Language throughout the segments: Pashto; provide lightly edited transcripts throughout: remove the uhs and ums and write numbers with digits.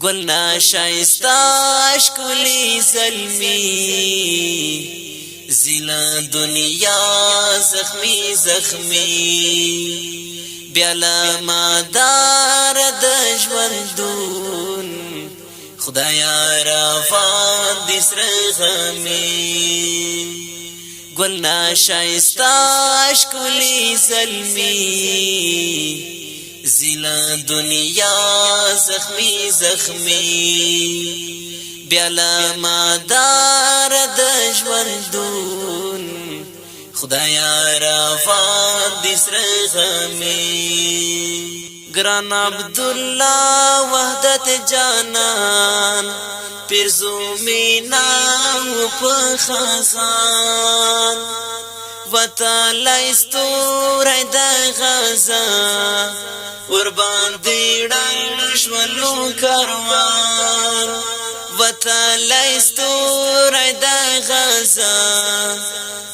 گلنا شایستاش کلی ظلمی زیلا دنیا زخمی زخمی بیالا مادار دجوندون خدایا روان دی سر غمی گلنا شایستاش کلی ظلمی زیلا دنیا زخمی زخمی بیالا مادار دجوندون خدایا روان دی سر غمی گران عبدالله وحدت جانان پیرزو مینا و پخزان وطالا استوری دا غزا ورباندی ڈنگ شولو کروان وطالا استوری دا غزا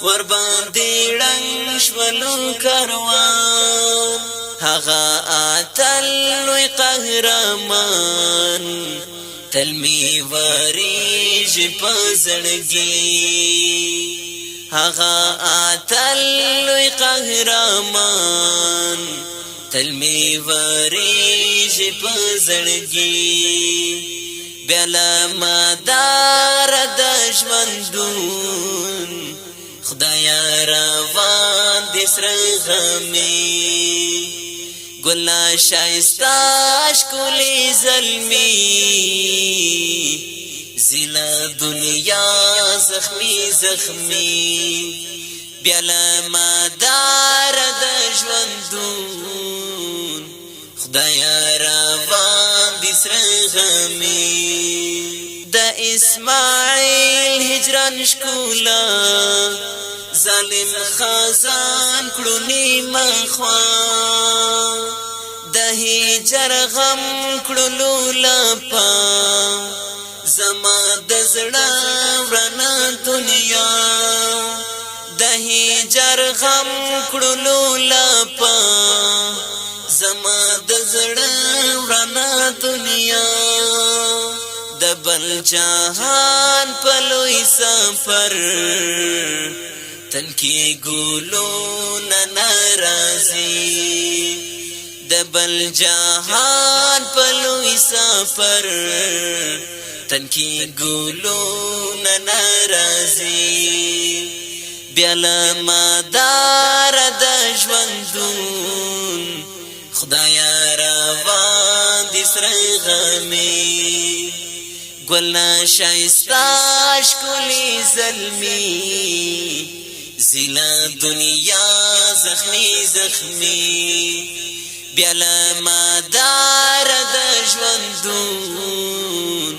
ورباندی ڈنگ شولو کروان هغه اتل قهرمان تلمی وریج پزړګي هغه اتل قهرمان تلمی وریج پزړګي بلا مدار د ژوندون خدایا روان دې سره غمي گلنا شایستاش کلی ظلمی زیلا دنیا زخمی زخمی بیالا مادار دجوندون خدایا روان دی سر غمی دا اسماعیل هجران شکولا ظالم خزان کړونی مخوا د هجر غم کړلو لپا زما د زړه ورنا دنیا د هجر غم کړلو لپا زما د زړه ورنا دنیا د بل جهان په لوی سفر تنکی گولو ناراضی دبل جهان پلوی سفر تنکی گولو ناراضی بیالا مدار د ژوندون خدایا روان دی سر غمی گلنا شایستاش کلی ظلمی زیلا دنیا زخمی زخمی بیالا مادار د ژوندون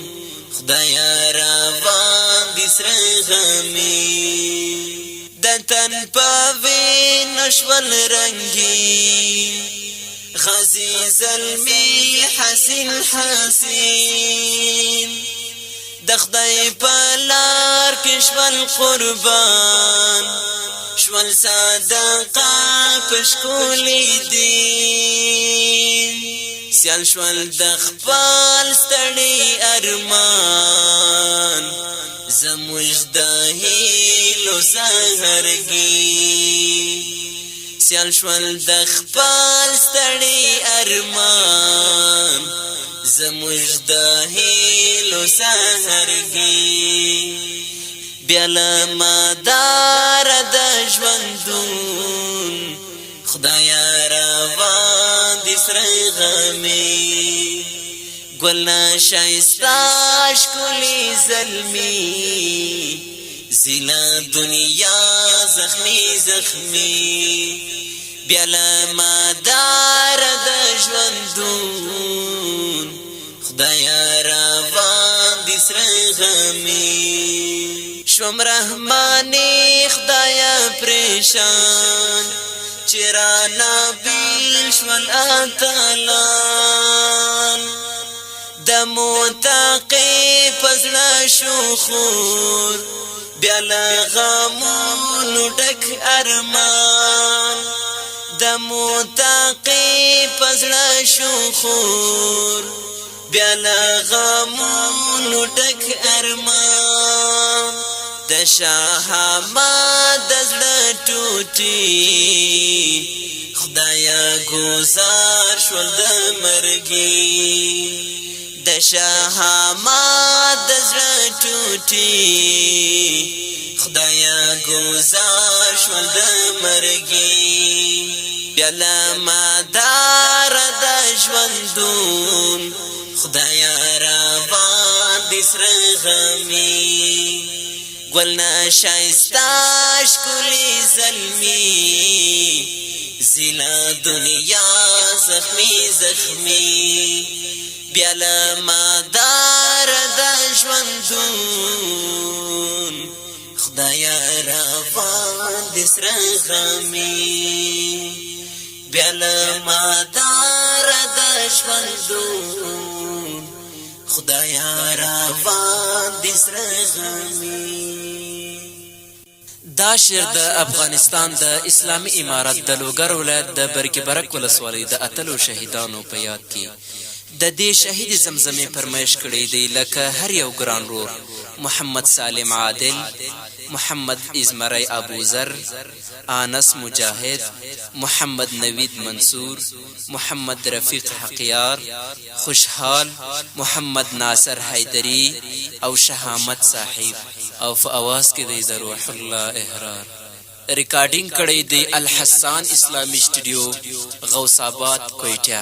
خدایا روان دی سر غمی د تن پاوی نشول رنگی غازی زلمی حسین حسین د خدای په لار کې شول قربان شول صدقه پښکولی دین سیال شول د خپل ستړي ارمان زموږ د هیلو سهرګي سیال شول د خپل ستړي ارمان زموږ د هیلو سهرګي بیالا مدار د ژوندون خدایا روان دی سر غمی گلنا شایستاش کلی ظلمی زیلا دنیا زخمی زخمی بیالا مدار د ژوندون خدایا روان دی سر غمی شوم رحمانی خدایا پریشان چرانا بیل شول اتالان د متقی پزړه شو خور بیالا غمونو ډک ارمان د متقی پزړه شو خور بیا له غمونو ډک ارمان د شاه احمد د زړه ټوټې خدایا گزار شول د مرګي د شاه احمد د زړه ټوټې خدایا گزار شول د مرګي بیا له مدار د ژوندون خدایا را باندې سره غمي ګلنا شایسته ښکلي زلمي زیلا دنیا زخمی زخمی بیا له مدار د ژوندون خدایا را باندې سره غمي بیا له مدار د ژوندون خدایا را باندې سره غمي دا شعر د افغانستان د اسلامی امارت د لوګر ولایت د برګ برک ولسوالۍ د اتلو شهیدانو په یاد کې د دې شهید زمزمې فرمایش کړی دی لکه هر یو ګران رور محمد سالم عادل محمد ازمری ابوذر انس مجاهد محمد نوید منصور محمد رفیق حقیار خوشحال محمد ناصر حیدری او شهامت صاحب او په اواز کې د روح الله احرار ریکارډینګ کړی دی الحسان اسلامی سټوډیو غوث آباد کوئټه